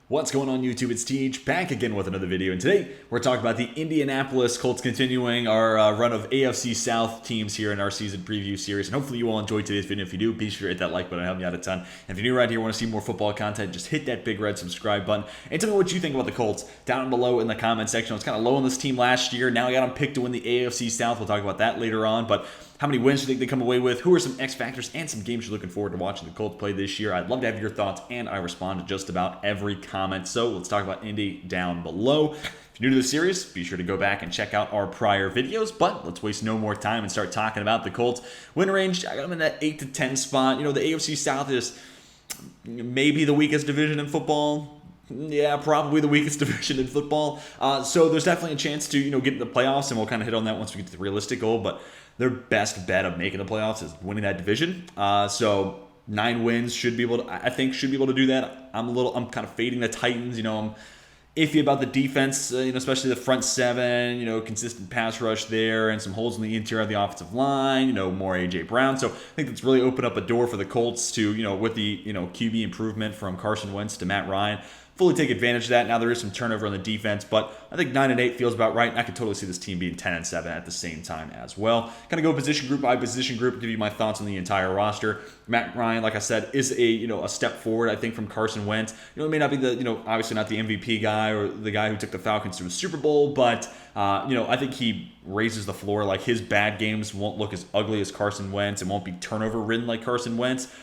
What's going on YouTube? It's Teach back again with another video, and today we're talking about the Indianapolis Colts continuing our run of AFC South teams here in our season preview series, and hopefully you all enjoyed today's video. If you do, be sure to hit that like button, it'll help me out a ton. And if you're new right here, want to see more football content, just hit that big red subscribe button, and tell me what you think about the Colts down below in the comment section. I was kind of low on this team last year. Now I got them picked to win the AFC South. We'll talk about that later on, but how many wins do you think they come away with? Who are some X factors and some games you're looking forward to watching the Colts play this year? I'd love to have your thoughts, and I respond to just about every comment. So let's talk about Indy down below. If you're new to the series, be sure to go back and check out our prior videos, but let's waste no more time and start talking about the Colts. Win range, I got them in that 8 to 10 spot. You know, the AFC South is maybe the weakest division in football. Yeah, probably the weakest division in football. So there's definitely a chance to, get in the playoffs, and we'll kind of hit on that once we get to the realistic goal, but their best bet of making the playoffs is winning that division. So 9 wins should be able to do that. I'm kind of fading the Titans. I'm iffy about the defense, especially the front seven, consistent pass rush there and some holes in the interior of the offensive line, more A.J. Brown. So I think that's really opened up a door for the Colts to, with the, QB improvement from Carson Wentz to Matt Ryan, fully take advantage of that. Now there is some turnover on the defense, but I think 9-8 feels about right, and I could totally see this team being 10-7 at the same time as well. Kind of go position group by position group, give you my thoughts on the entire roster. Matt Ryan, like I said, is a step forward, I think, from Carson Wentz. It may not be the, obviously not the MVP guy or the guy who took the Falcons to a Super Bowl, but I think he raises the floor. Like, his bad games won't look as ugly as Carson Wentz and won't be turnover ridden like Carson Wentz.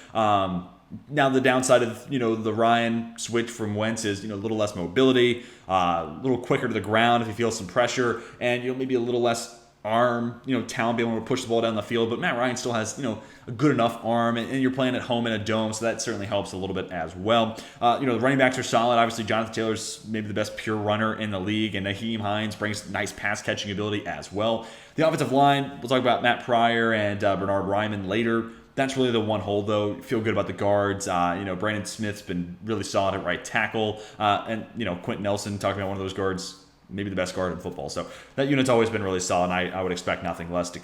Now the downside of the Ryan switch from Wentz is a little less mobility, a little quicker to the ground if he feels some pressure, and maybe a little less arm talent being able to push the ball down the field. But Matt Ryan still has a good enough arm, and you're playing at home in a dome, so that certainly helps a little bit as well. The running backs are solid. Obviously Jonathan Taylor's maybe the best pure runner in the league, and Naheem Hines brings nice pass catching ability as well. The offensive line, we'll talk about Matt Pryor and Bernard Ryman later. That's really the one hole, though. Feel good about the guards. Brandon Smith's been really solid at right tackle. And Quentin Nelson, talking about one of those guards, maybe the best guard in football. So that unit's always been really solid, and I would expect nothing less to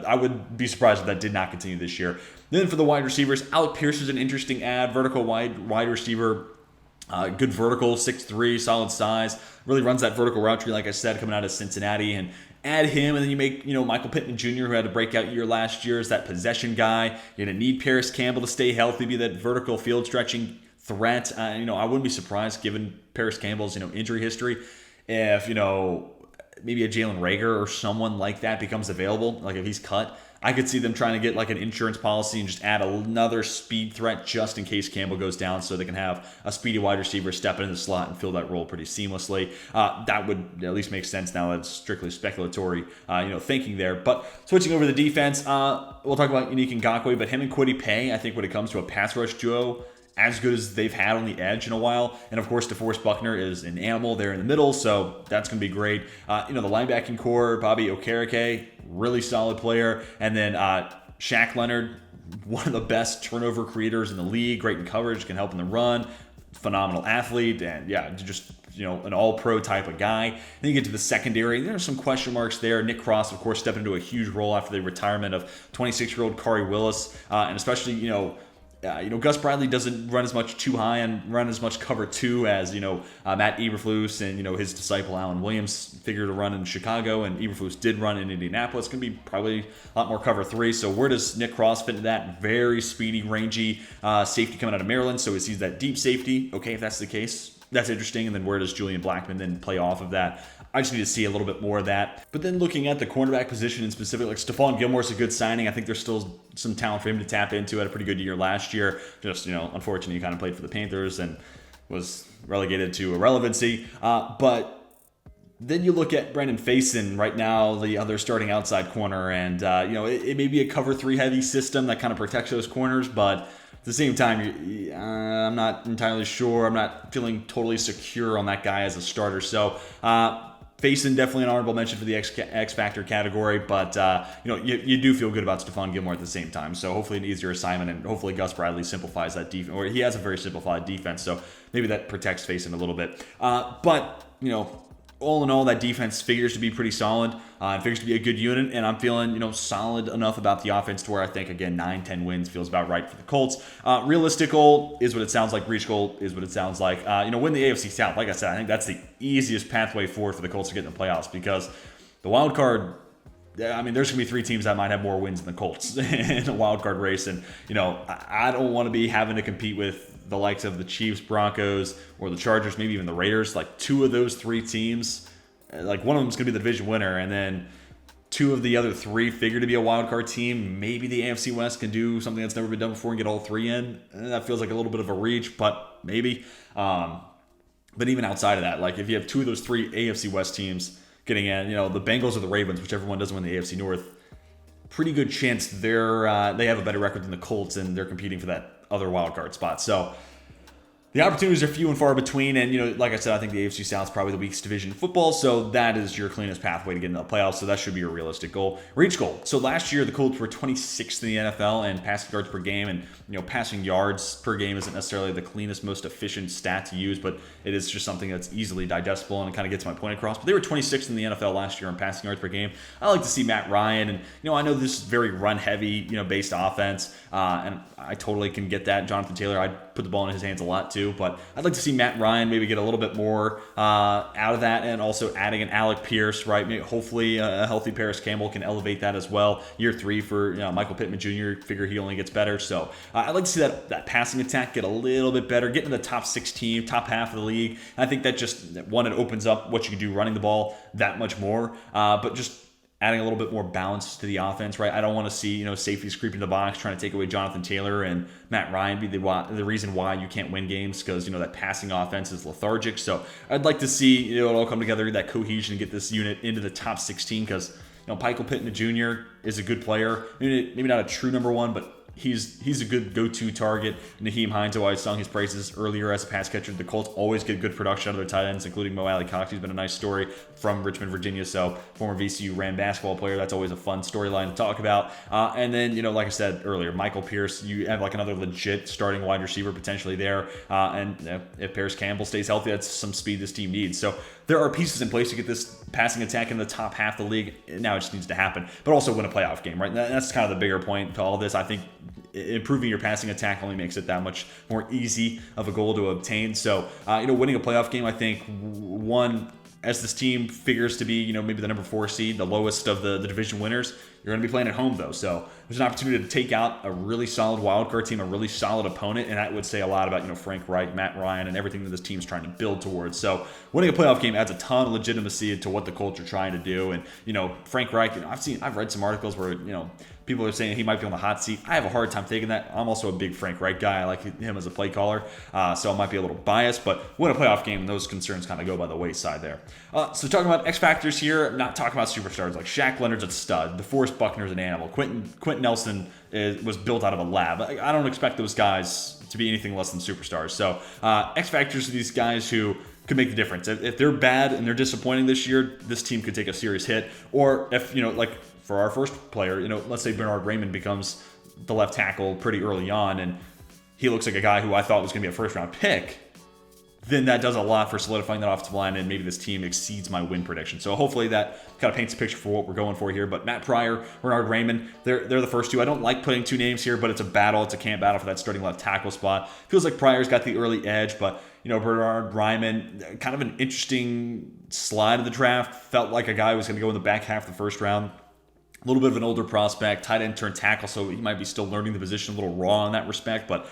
I would be surprised if that did not continue this year. Then for the wide receivers, Alec Pierce is an interesting ad. Vertical wide receiver. Good vertical, 6'3", solid size. Really runs that vertical route tree, like I said, coming out of Cincinnati. And add him, and then you make, Michael Pittman Jr., who had a breakout year last year, as that possession guy. You're going to need Paris Campbell to stay healthy, be that vertical field stretching threat. I wouldn't be surprised, given Paris Campbell's, injury history, if, maybe a Jalen Reagor or someone like that becomes available. Like, if he's cut, I could see them trying to get like an insurance policy and just add another speed threat just in case Campbell goes down, so they can have a speedy wide receiver step into the slot and fill that role pretty seamlessly. That would at least make sense now that it's strictly speculatory, thinking there. But switching over to the defense, we'll talk about Unique Ngakoue, but him and Kwity Paye, I think when it comes to a pass rush duo, as good as they've had on the edge in a while. And of course, DeForest Buckner is an animal there in the middle, so that's going to be great. The linebacking core, Bobby Okereke, really solid player. And then Shaq Leonard, one of the best turnover creators in the league, great in coverage, can help in the run, phenomenal athlete, and just an all-pro type of guy. Then you get to the secondary. There are some question marks there. Nick Cross, of course, stepped into a huge role after the retirement of 26-year-old Khari Willis, and especially, Gus Bradley doesn't run as much too high and run as much cover 2 as, Matt Eberflus and, his disciple Alan Williams figured to run in Chicago, and Eberflus did run in Indianapolis. It's going to be probably a lot more cover 3. So where does Nick Cross fit into that? Very speedy, rangy safety coming out of Maryland. So is he that deep safety? Okay, if that's the case, that's interesting. And then where does Julian Blackmon then play off of that? I just need to see a little bit more of that. But then looking at the cornerback position in specific, like Stephon Gilmore's a good signing. I think there's still some talent for him to tap into. Had a pretty good year last year. Just, unfortunately, he kind of played for the Panthers and was relegated to irrelevancy. But then you look at Brandon Facyson right now, the other starting outside corner, and it may be a cover 3 heavy system that kind of protects those corners, but at the same time, I'm not entirely sure. I'm not feeling totally secure on that guy as a starter. So Facyson, definitely an honorable mention for the X Factor category, but you do feel good about Stephon Gilmore at the same time. So hopefully an easier assignment, and hopefully Gus Bradley simplifies that defense, or he has a very simplified defense, so maybe that protects Facyson a little bit. But all in all, that defense figures to be pretty solid. It figures to be a good unit, and I'm feeling, solid enough about the offense to where I think, again, 9-10 wins feels about right for the Colts. Realistic goal is what it sounds like. Reach goal is what it sounds like. Win the AFC South. Like I said, I think that's the easiest pathway forward for the Colts to get in the playoffs, because the wild card, there's going to be 3 teams that might have more wins than the Colts in a wild card race. And, I don't want to be having to compete with the likes of the Chiefs, Broncos, or the Chargers, maybe even the Raiders. Like 2 of those 3 teams, like one of them is going to be the division winner, and then 2 of the other 3 figure to be a wild card team. Maybe the AFC West can do something that's never been done before and get all 3 in. That feels like a little bit of a reach, but maybe. But even outside of that, like if you have 2 of those 3 AFC West teams getting in, the Bengals or the Ravens, whichever one doesn't win the AFC North, pretty good chance they have a better record than the Colts, and they're competing for that other wild card spot. So the opportunities are few and far between, and like I said, I think the AFC South is probably the weakest division in football, so that is your cleanest pathway to get into the playoffs, so that should be your realistic goal. Reach goal. So last year, the Colts were 26th in the NFL in passing yards per game, and passing yards per game isn't necessarily the cleanest, most efficient stat to use, but it is just something that's easily digestible, and it kind of gets my point across. But they were 26th in the NFL last year in passing yards per game. I like to see Matt Ryan, and I know this is very run-heavy, based offense, and I totally can get that. Jonathan Taylor, I'd put the ball in his hands a lot too, but I'd like to see Matt Ryan maybe get a little bit more out of that, and also adding an Alec Pierce, right? Maybe, hopefully a healthy Paris Campbell can elevate that as well. Year 3 for Michael Pittman Jr., figure he only gets better. So I'd like to see that passing attack get a little bit better, get into the top 16, top half of the league. And I think that just, one, it opens up what you can do running the ball that much more, but just adding a little bit more balance to the offense, right? I don't want to see, safeties creeping the box, trying to take away Jonathan Taylor and Matt Ryan be the reason why you can't win games, because, that passing offense is lethargic. So I'd like to see, it all come together, that cohesion, and get this unit into the top 16, because, Michael Pittman Jr. is a good player. Maybe not a true number 1, but he's a good go-to target. Naheem Hines, who I sung his praises earlier as a pass catcher. The Colts always get good production out of their tight ends, including Mo Alley-Cox. He's been a nice story from Richmond, Virginia. So former VCU Ram basketball player. That's always a fun storyline to talk about. And then, like I said earlier, Michael Pierce, you have like another legit starting wide receiver potentially there. And if Paris Campbell stays healthy, that's some speed this team needs. So there are pieces in place to get this passing attack in the top half of the league. Now it just needs to happen, but also win a playoff game, right? That's kind of the bigger point to all this. I think improving your passing attack only makes it that much more easy of a goal to obtain. So, winning a playoff game, I think, one, as this team figures to be, maybe the number 4 seed, the lowest of the division winners, you're going to be playing at home, though. So there's an opportunity to take out a really solid wildcard team, a really solid opponent, and that would say a lot about, Frank Reich, Matt Ryan, and everything that this team's trying to build towards. So winning a playoff game adds a ton of legitimacy to what the Colts are trying to do. And, Frank Reich, I've read some articles where, people are saying he might be on the hot seat. I have a hard time taking that. I'm also a big Frank Reich guy. I like him as a play caller, so I might be a little biased, but win a playoff game, those concerns kind of go by the wayside there. So talking about X factors here, I'm not talking about superstars. Like Shaq Leonard's a stud. DeForest Buckner's an animal. Quentin Nelson was built out of a lab. I don't expect those guys to be anything less than superstars. So X factors are these guys who could make the difference. If they're bad and they're disappointing this year, this team could take a serious hit. Or if, for our first player, let's say Bernard Raymond becomes the left tackle pretty early on, and he looks like a guy who I thought was going to be a first-round pick, then that does a lot for solidifying that offensive line, and maybe this team exceeds my win prediction. So hopefully that kind of paints a picture for what we're going for here. But Matt Pryor, Bernard Raymond, they're the first 2. I don't like putting 2 names here, but it's a battle. It's a camp battle for that starting left tackle spot. Feels like Pryor's got the early edge, but Bernard Raymond, kind of an interesting slide of the draft. Felt like a guy who was going to go in the back half of the first round. A little bit of an older prospect, tight end turned tackle, so he might be still learning the position, a little raw in that respect, but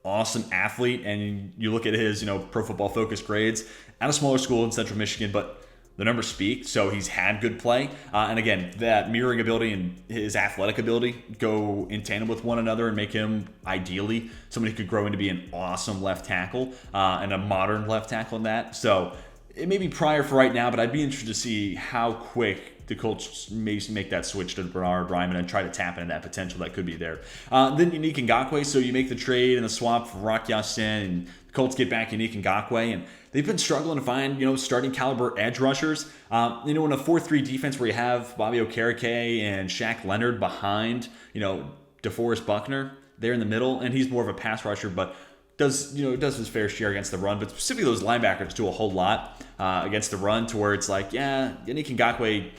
awesome athlete. And you look at his, Pro Football Focus grades at a smaller school in Central Michigan, but the numbers speak. So he's had good play. And again, that mirroring ability and his athletic ability go in tandem with one another and make him ideally somebody who could grow into be an awesome left tackle and a modern left tackle in that. So it may be Pryor for right now, but I'd be interested to see how quick the Colts may make that switch to Bernard Raymond and try to tap into that potential that could be there. Then Unique Ngakoue, so you make the trade and the swap for Rock Ya-Sin, and the Colts get back Unique Ngakoue, and they've been struggling to find, starting caliber edge rushers. In a 4-3 defense where you have Bobby Okereke and Shaq Leonard behind, DeForest Buckner there in the middle, and he's more of a pass rusher, but does his fair share against the run, but specifically those linebackers do a whole lot against the run, to where it's like, yeah, Yannick Ngakoue,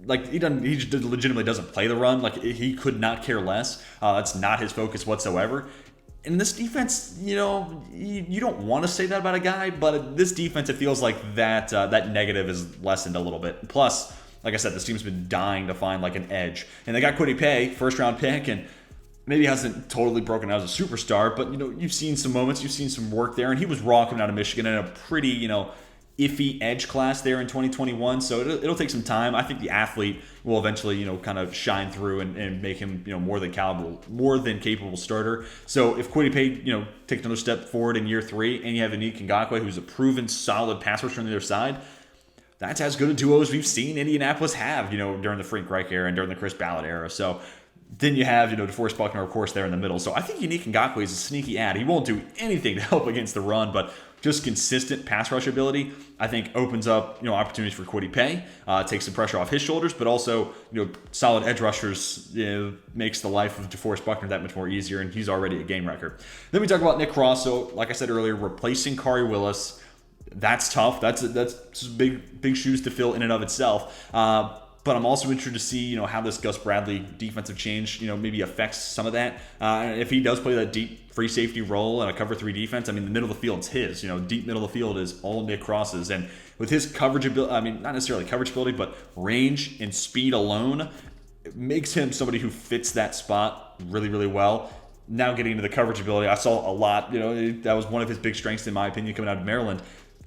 like he just legitimately doesn't play the run. Like he could not care less. That's not his focus whatsoever. In this defense, you don't want to say that about a guy, but this defense, it feels like that negative is lessened a little bit. Plus, like I said, this team's been dying to find like an edge, and they got Kwity Paye, first round pick, and maybe hasn't totally broken out as a superstar, but you've seen some moments, you've seen some work there, and he was raw coming out of Michigan in a pretty iffy edge class there in 2021. So it'll take some time. I think the athlete will eventually kind of shine through and make him more than capable starter. So if Kwity Paye takes another step forward in year 3, and you have Yannick Ngakoue, who's a proven solid pass rusher on the other side, that's as good a duo as we've seen Indianapolis have during the Frank Reich era and during the Chris Ballard era. So then you have, DeForest Buckner, of course, there in the middle. So I think Yannick Ngakoue is a sneaky ad. He won't do anything to help against the run, but just consistent pass rush ability, I think, opens up, opportunities for Kwity Paye, takes some pressure off his shoulders, but also, solid edge rushers, makes the life of DeForest Buckner that much more easier, and he's already a game wrecker. Then we talk about Nick Cross. So, like I said earlier, replacing Khari Willis, that's tough. That's big shoes to fill in and of itself. But I'm also interested to see, how this Gus Bradley defensive change, maybe affects some of that. If he does play that deep free safety role and a cover 3 defense, I mean, the middle of the field's his. Deep middle of the field is all Nick Cross's. And with his coverage ability, I mean, not necessarily coverage ability, but range and speed alone, it makes him somebody who fits that spot really, really well. Now getting into the coverage ability, I saw a lot. That was one of his big strengths, in my opinion, coming out of Maryland.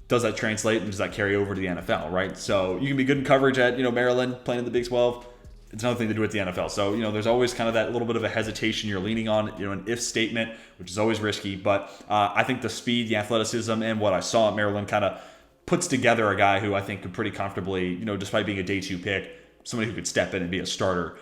Does that translate, and does that carry over to the NFL, right? So you can be good in coverage at, Maryland, playing in the Big 12. It's another thing to do at the NFL. So, there's always kind of that little bit of a hesitation you're leaning on, an if statement, which is always risky. But I think the speed, the athleticism, and what I saw at Maryland kind of puts together a guy who I think could pretty comfortably, despite being a day 2 pick, somebody who could step in and be a starter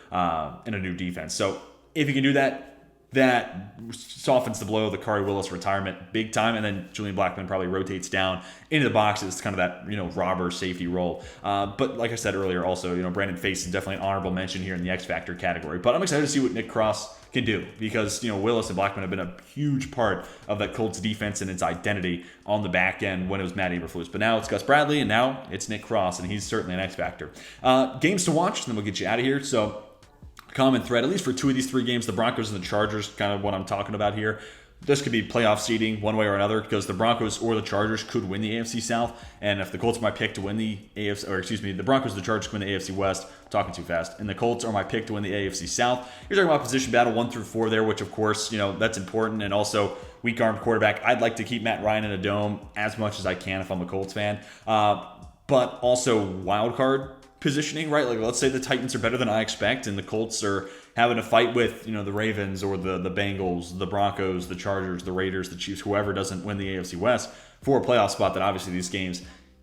in a new defense. So if you can do that, that softens the blow of the Khari Willis retirement big time, and then Julian Blackmon probably rotates down into the box as kind of that robber safety role. But like I said earlier, also Brandon Face is definitely an honorable mention here in the X Factor category. But I'm excited to see what Nick Cross can do, because Willis and Blackmon have been a huge part of that Colts defense and its identity on the back end when it was Matt Eberflus. But now it's Gus Bradley, and now it's Nick Cross, and he's certainly an X Factor. Games to watch, then we'll get you out of here. So, common thread, at least for 2 of these 3 games, the Broncos and the Chargers, kind of what I'm talking about here. This could be playoff seeding one way or another, because the Broncos or the Chargers could win the AFC South. And if the Colts are my pick to win the the Broncos or the Chargers could win the AFC West, I'm talking too fast, and the Colts are my pick to win the AFC South, you're talking about position battle 1 through 4 there, which of course, that's important. And also weak armed quarterback. I'd like to keep Matt Ryan in a dome as much as I can if I'm a Colts fan. But also wild card positioning, right? Like, let's say the Titans are better than I expect, and the Colts are having a fight with, the Ravens or the Bengals, the Broncos, the Chargers, the Raiders, the Chiefs, whoever doesn't win the AFC West for a playoff spot. Then obviously these games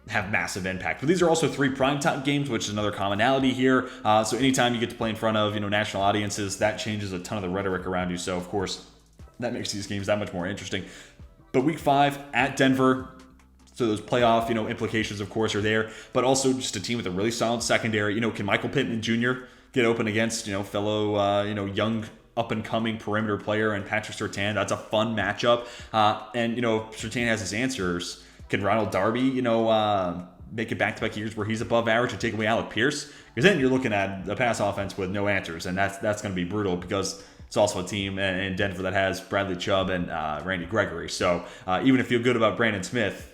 have massive impact. But these are also 3 primetime games, which is another commonality here. So anytime you get to play in front of, national audiences, that changes a ton of the rhetoric around you. So of course, that makes these games that much more interesting. But week 5 at Denver, so those playoff, implications, of course, are there. But also just a team with a really solid secondary. Can Michael Pittman Jr. get open against, fellow, young up-and-coming perimeter player and Patrick Surtain? That's a fun matchup. And, if Surtain has his answers, can Ronald Darby, make it back-to-back years where he's above average and take away Alec Pierce? Because then you're looking at a pass offense with no answers, and that's going to be brutal, because it's also a team in Denver that has Bradley Chubb and Randy Gregory. So even if you feel good about Brandon Smith,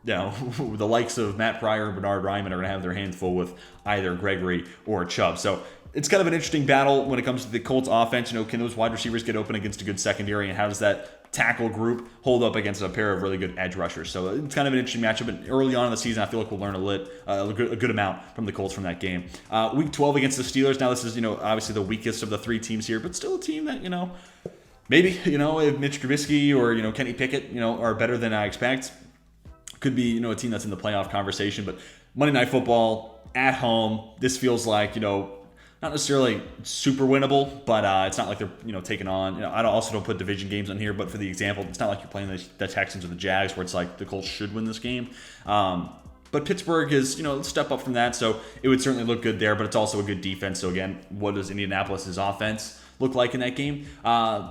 the likes of Matt Pryor and Bernard Ryman are going to have their hands full with either Gregory or Chubb. So it's kind of an interesting battle when it comes to the Colts offense. Can those wide receivers get open against a good secondary, and how does that tackle group hold up against a pair of really good edge rushers? So it's kind of an interesting matchup. And early on in the season, I feel like we'll learn a good amount from the Colts from that game. Week 12 against the Steelers. Now this is, obviously the weakest of the 3 teams here, but still a team that, maybe, if Mitch Trubisky or, Kenny Pickett, are better than I expect, could be, a team that's in the playoff conversation. But Monday Night Football at home, this feels like, not necessarily super winnable, but it's not like they're, taking on, I also don't put division games on here, but for the example, it's not like you're playing the Texans or the Jags where it's like the Colts should win this game. But Pittsburgh is, step up from that, so it would certainly look good there, but it's also a good defense. So again, what is Indianapolis' offense? look like in that game.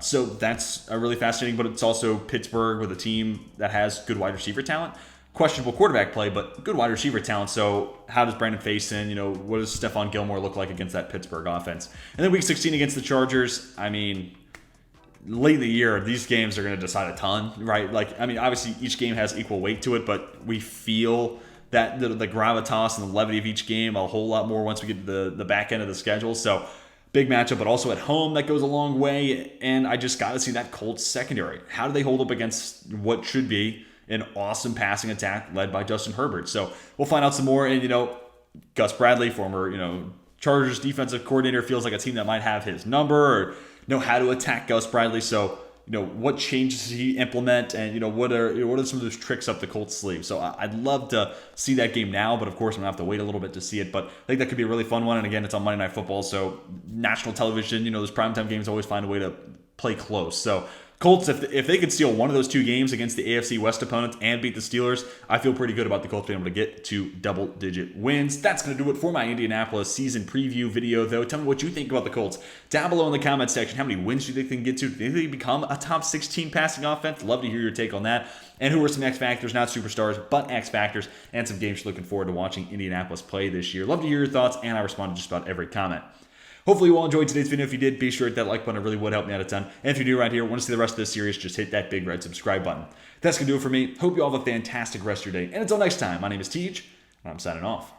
So that's really fascinating, but it's also Pittsburgh with a team that has good wide receiver talent. Questionable quarterback play, but good wide receiver talent. So how does Brandon Facyson, what does Stephon Gilmore look like against that Pittsburgh offense? And then week 16 against the Chargers, I mean, late in the year, these games are going to decide a ton, right? Obviously each game has equal weight to it, but we feel that the gravitas and the levity of each game a whole lot more once we get to the back end of the schedule. So big matchup, but also at home, that goes a long way. And I just got to see that Colts secondary. How do they hold up against what should be an awesome passing attack led by Justin Herbert? So we'll find out some more. And, Gus Bradley, former, Chargers defensive coordinator, feels like a team that might have his number or know how to attack Gus Bradley. So, what changes does he implement, and what are some of those tricks up the Colts' sleeve? So I'd love to see that game now, but of course I'm gonna have to wait a little bit to see it. But I think that could be a really fun one. And again, it's on Monday Night Football, so national television. Those primetime games always find a way to play close. So Colts, if they could steal one of those two games against the AFC West opponents and beat the Steelers, I feel pretty good about the Colts being able to get to double-digit wins. That's going to do it for my Indianapolis season preview video, though. Tell me what you think about the Colts down below in the comment section. How many wins do you think they can get to? Do you think they become a top 16 passing offense? Love to hear your take on that. And who are some X Factors, not superstars, but X Factors, and some games you're looking forward to watching Indianapolis play this year. Love to hear your thoughts, and I respond to just about every comment. Hopefully you all enjoyed today's video. If you did, be sure to hit that like button. It really would help me out a ton. And if you're new around here, want to see the rest of this series, just hit that big red subscribe button. That's going to do it for me. Hope you all have a fantastic rest of your day. And until next time, my name is Tej, and I'm signing off.